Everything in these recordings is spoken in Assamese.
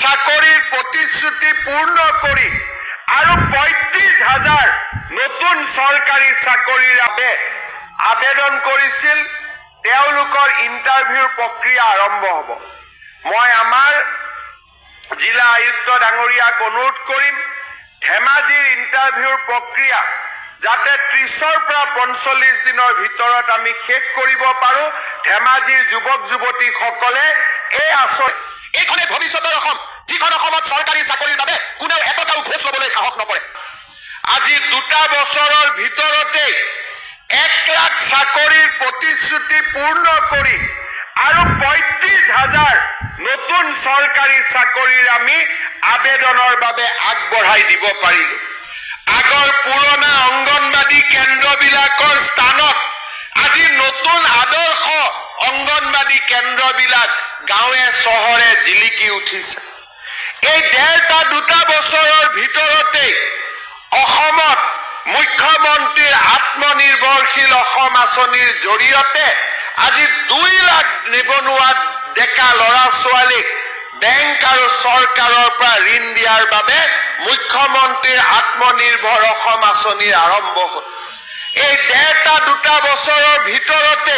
চাকৰিৰ প্ৰতিশ্ৰুতি পূৰ্ণ কৰি আৰু ৩৫,০০০ নতুন চৰকাৰী চাকৰিৰ বাবে আবেদন কৰিছিল। তেওঁলোকৰ ইণ্টাৰভিউৰ প্ৰক্ৰিয়া আৰম্ভ হ'ব। মই আমাৰ জিলা আয়ুক্ত ডাঙৰীয়াক অনুৰোধ কৰিম, ধেমাজিৰ ইণ্টাৰভিউৰ প্ৰক্ৰিয়া যাতে ৩০ৰ পৰা ৪৫ দিনৰ ভিতৰত আমি শেষ কৰিব পাৰোঁ। ধেমাজিৰ যুৱক যুৱতীসকলে এই এইখনে ভৱিষ্যতৰ অসম, যিখন অসমত চৰকাৰী চাকৰিৰ বাবে কোনেও এটকাও ঘোষ ল'বলৈ সাহস নকৰে। আজি ২টা বছৰৰ ভিতৰতে ১ লাখ চাকৰিৰ প্ৰতিশ্ৰুতি পূৰ্ণ কৰি আৰু ৩৫,০০০ নতুন চৰকাৰী চাকৰিৰ আমি আবেদনৰ বাবে আগবঢ়াই দিব পাৰিলো। আগৰ পুৰণা অংগনবাদী কেন্দ্ৰবিলাকৰ স্থানত আজি নতুন আদৰ্শ অংগনবাদী কেন্দ্ৰবিলাক গাঁৱে চহৰে জিলিকি উঠিছে। এই ২টা বছৰৰ ভিতৰতে অসমত মুখ্যমন্ত্ৰীৰ আত্মনিৰ্ভৰশীল অসম আঁচনিৰ জৰিয়তে আজি ২ লাখ নিবনুৱা ডেকা ল'ৰা ছোৱালীক বেংক আৰু চৰকাৰৰ পৰা ঋণ দিয়াৰ বাবে মুখ্যমন্ত্ৰীৰ আত্মনিৰ্ভৰ অসম আঁচনিৰ আৰম্ভ হ'ল। এই ২টা বছৰৰ ভিতৰতে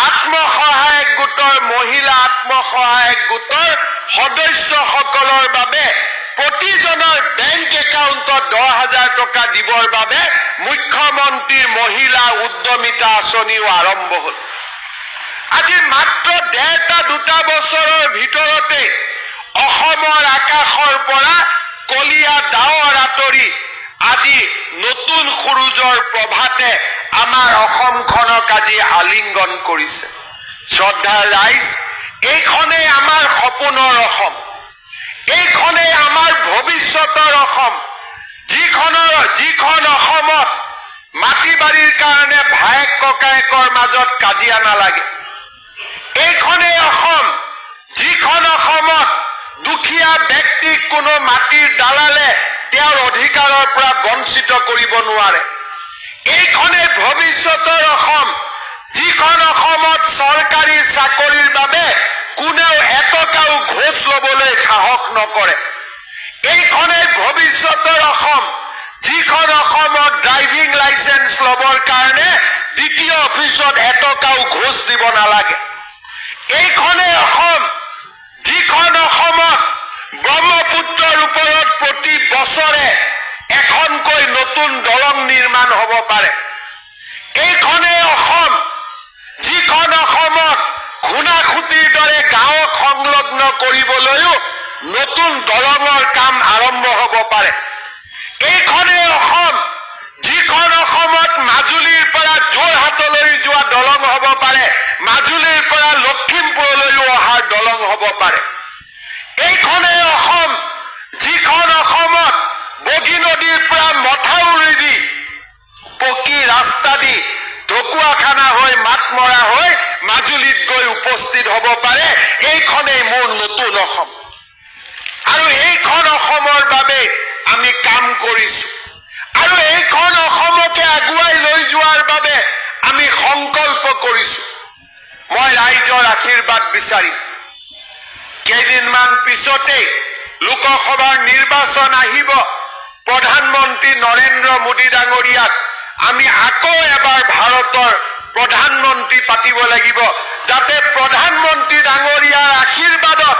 আত্মসহায়ক গোটৰ মহিলা আত্মসহায়ক গোটৰ সদস্যসকলৰ বাবে প্ৰতিজনৰ বেংক একাউণ্টত ১০,০০০ টকা দিবৰ বাবে মুখ্যমন্ত্ৰীৰ মহিলা উদ্যমিতা আঁচনিও আৰম্ভ হ'ল। আজি মাত্ৰ ২টা বছৰৰ ভিতৰতে অসমৰ আকাশৰ পৰা কলীয়া ডাৱৰ আঁতৰি আজি নতুন সূৰুজৰ প্ৰভাতে আমাৰ অসমখনক আজি আলিংগন কৰিছে। শ্ৰদ্ধাৰ ৰাইজ, এইখনেই আমাৰ সপোনৰ অসম, এইখনেই আমাৰ ভৱিষ্যতৰ অসম, যিখন অসমত মাটি বাৰীৰ কাৰণে ভায়েক ককায়েকৰ মাজত কাজিয়া নালাগে। এইখনেই অসম, যিখন অসমত দুখীয়া ব্যক্তিক কোনো মাটিৰ দালালে তেওঁৰ অধিকাৰৰ পৰা বঞ্চিত কৰিব নোৱাৰে। এইখনেই ভৱিষ্যতৰ অসম, যিখন অসমত চৰকাৰী চাকৰিৰ বাবে কোনেও এটকাও ঘোষ ল'বলৈ সাহস নকৰে। এইখনেই ভৱিষ্যতৰ অসম, যিখন অসমত ড্ৰাইভিং লাইচেন্স ল'বৰ কাৰণে দ্বিতীয় অফিচত এটকাও ঘোষ দিব নালাগে। এইখনেই অসম, যিখন অসমত ব্ৰহ্মপুত্ৰৰ ওপৰত প্ৰতি বছৰে এখনকৈ নতুন দলং নিৰ্মাণ হ'ব পাৰে। এইখনেই অসম, যিখন অসমত ঘূনাসুঁতিৰ দৰে গাঁৱক সংলগ্ন কৰিবলৈও নতুন দলঙৰ কাম আৰম্ভ হ'ব পাৰে। এইখনেই অসম, যিখন অসমত মাজুলীৰ পৰা যোৰহাটলৈ যোৱা দলং হ'ব পাৰে, মাজুলীৰ পৰা লখিমপুৰলৈও অহাৰ দলং হ'ব পাৰে। এইখনেই অসম, যিখন অসমত বগী নদীৰ পৰা মথাউৰি দি পকী ৰাস্তা দি ঢকুৱাখানা হৈ মাতমৰা হৈ মাজুলীত গৈ উপস্থিত হ'ব পাৰে। এইখনেই মোৰ নতুন অসম, আৰু এইখন অসমৰ বাবে আমি কাম কৰিছো, আৰু এইখন অসমকে আগুৱাই লৈ যোৱাৰ বাবে আমি সংকল্প কৰিছো। মই ৰাইজৰ আশীৰ্বাদ বিচাৰিম। কেইদিনমান পিছতেই লোকসভাৰ নিৰ্বাচন আহিব। প্ৰধানমন্ত্ৰী নৰেন্দ্ৰ মোদী ডাঙৰীয়াক আমি আকৌ এবাৰ ভাৰতৰ প্ৰধানমন্ত্ৰী পাতিব লাগিব, যাতে প্ৰধানমন্ত্ৰী ডাঙৰীয়াৰ আশীৰ্বাদত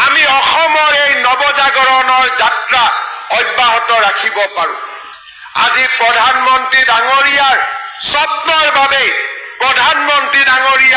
আমি অসমৰ এই নৱজাগৰণৰ যাত্ৰা অব্যাহত ৰাখিব পাৰোঁ। আজি প্ৰধানমন্ত্ৰী ডাঙৰীয়াৰ স্বপ্নৰ বাবে প্ৰধানমন্ত্ৰী ডাঙৰীয়া